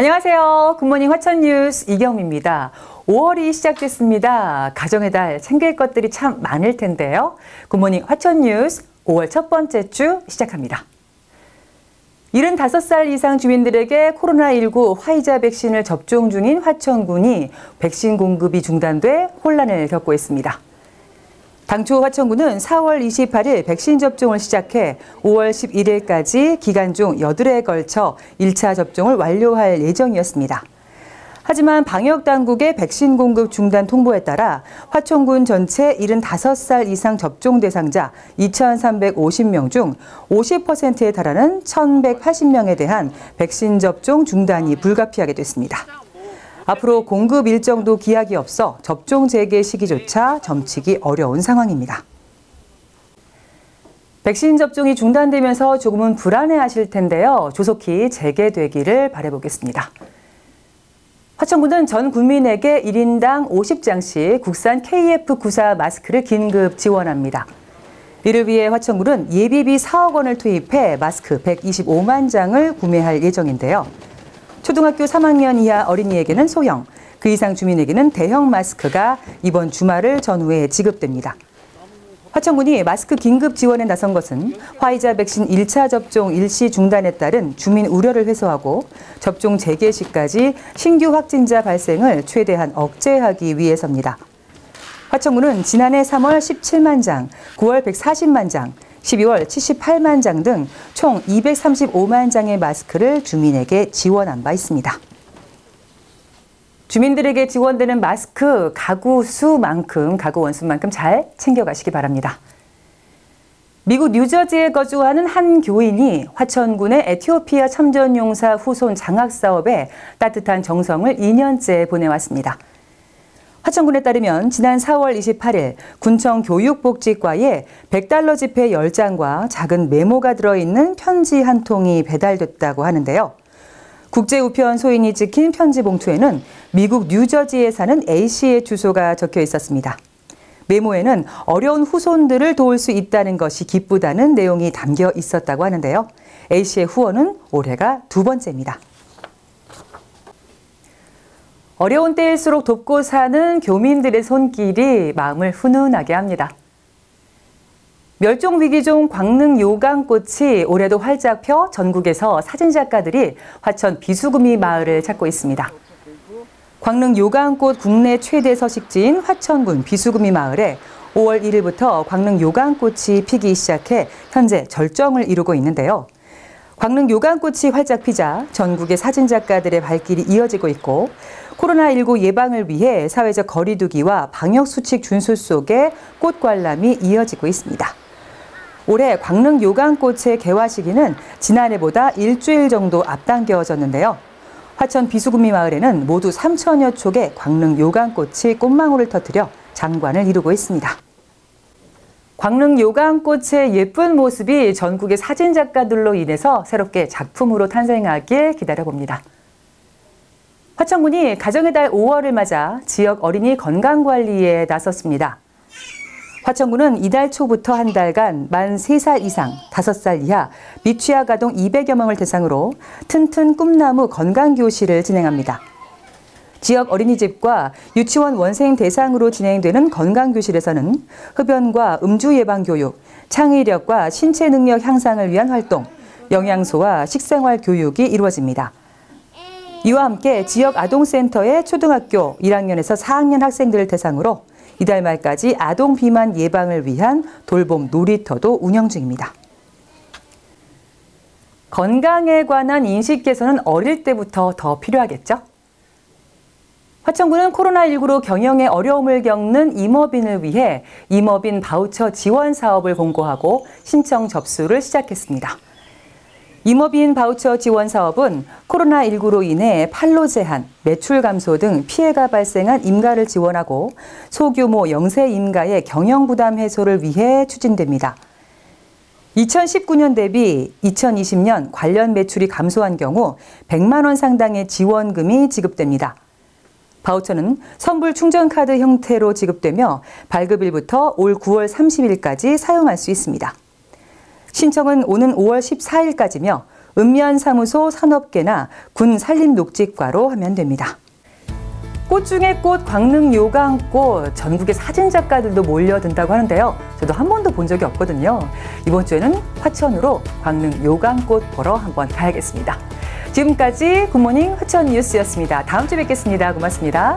안녕하세요. 굿모닝 화천뉴스 이경미입니다. 5월이 시작됐습니다. 가정의 달 챙길 것들이 참 많을 텐데요. 굿모닝 화천뉴스 5월 첫 번째 주 시작합니다. 75살 이상 주민들에게 코로나19 화이자 백신을 접종 중인 화천군이 백신 공급이 중단돼 혼란을 겪고 있습니다. 당초 화천군은 4월 28일 백신 접종을 시작해 5월 11일까지 기간 중 8회에 걸쳐 1차 접종을 완료할 예정이었습니다. 하지만 방역당국의 백신 공급 중단 통보에 따라 화천군 전체 75살 이상 접종 대상자 2,350명 중 50%에 달하는 1,180명에 대한 백신 접종 중단이 불가피하게 됐습니다. 앞으로 공급 일정도 기약이 없어 접종 재개 시기조차 점치기 어려운 상황입니다. 백신 접종이 중단되면서 조금은 불안해하실 텐데요. 조속히 재개되기를 바라보겠습니다. 화천군은 전 국민에게 1인당 50장씩 국산 KF94 마스크를 긴급 지원합니다. 이를 위해 화천군은 예비비 4억 원을 투입해 마스크 125만 장을 구매할 예정인데요. 초등학교 3학년 이하 어린이에게는 소형, 그 이상 주민에게는 대형 마스크가 이번 주말을 전후에 지급됩니다. 화천군이 마스크 긴급 지원에 나선 것은 화이자 백신 1차 접종 일시 중단에 따른 주민 우려를 해소하고 접종 재개 시까지 신규 확진자 발생을 최대한 억제하기 위해서입니다. 화천군은 지난해 3월 17만 장, 9월 140만 장, 12월 78만 장 등 총 235만 장의 마스크를 주민에게 지원한 바 있습니다. 주민들에게 지원되는 마스크 가구 원수만큼 잘 챙겨가시기 바랍니다. 미국 뉴저지에 거주하는 한 교인이 화천군의 에티오피아 참전용사 후손 장학 사업에 따뜻한 정성을 2년째 보내왔습니다. 화천군에 따르면 지난 4월 28일 군청 교육복지과에 $100 지폐 10장과 작은 메모가 들어있는 편지 한 통이 배달됐다고 하는데요. 국제우편 소인이 찍힌 편지 봉투에는 미국 뉴저지에 사는 A씨의 주소가 적혀 있었습니다. 메모에는 어려운 후손들을 도울 수 있다는 것이 기쁘다는 내용이 담겨 있었다고 하는데요. A씨의 후원은 올해가 두 번째입니다. 어려운 때일수록 돕고 사는 교민들의 손길이 마음을 훈훈하게 합니다. 멸종위기종 광릉 요강꽃이 올해도 활짝 펴 전국에서 사진작가들이 화천 비수구미 마을을 찾고 있습니다. 광릉 요강꽃 국내 최대 서식지인 화천군 비수구미 마을에 5월 1일부터 광릉 요강꽃이 피기 시작해 현재 절정을 이루고 있는데요. 광릉 요강꽃이 활짝 피자 전국의 사진작가들의 발길이 이어지고 있고 코로나19 예방을 위해 사회적 거리 두기와 방역수칙 준수 속에 꽃 관람이 이어지고 있습니다. 올해 광릉 요강꽃의 개화 시기는 지난해보다 일주일 정도 앞당겨졌는데요. 화천 비수구미 마을에는 모두 3천여 촉의 광릉 요강꽃이 꽃망울을 터뜨려 장관을 이루고 있습니다. 광릉 요강꽃의 예쁜 모습이 전국의 사진작가들로 인해서 새롭게 작품으로 탄생하길 기다려봅니다. 화천군이 가정의 달 5월을 맞아 지역 어린이 건강관리에 나섰습니다. 화천군은 이달 초부터 한 달간 만 3살 이상, 5살 이하 미취학 아동 200여 명을 대상으로 튼튼 꿈나무 건강교실을 진행합니다. 지역 어린이집과 유치원 원생 대상으로 진행되는 건강교실에서는 흡연과 음주 예방 교육, 창의력과 신체 능력 향상을 위한 활동, 영양소와 식생활 교육이 이루어집니다. 이와 함께 지역 아동센터의 초등학교 1학년에서 4학년 학생들을 대상으로 이달 말까지 아동 비만 예방을 위한 돌봄 놀이터도 운영 중입니다. 건강에 관한 인식 개선은 어릴 때부터 더 필요하겠죠? 화천군은 코로나19로 경영에 어려움을 겪는 임업인을 위해 임업인 바우처 지원 사업을 공고하고 신청 접수를 시작했습니다. 임업인 바우처 지원 사업은 코로나19로 인해 판로 제한, 매출 감소 등 피해가 발생한 임가를 지원하고 소규모 영세 임가의 경영 부담 해소를 위해 추진됩니다. 2019년 대비 2020년 관련 매출이 감소한 경우 100만 원 상당의 지원금이 지급됩니다. 바우처는 선불 충전카드 형태로 지급되며 발급일부터 올 9월 30일까지 사용할 수 있습니다. 신청은 오는 5월 14일까지며 읍면사무소 산업계나 군 산림녹지과로 하면 됩니다. 꽃 중에 꽃, 광릉 요강꽃, 전국의 사진작가들도 몰려든다고 하는데요. 저도 한 번도 본 적이 없거든요. 이번 주에는 화천으로 광릉 요강꽃 보러 한번 가야겠습니다. 지금까지 굿모닝 화천 뉴스였습니다. 다음 주에 뵙겠습니다. 고맙습니다.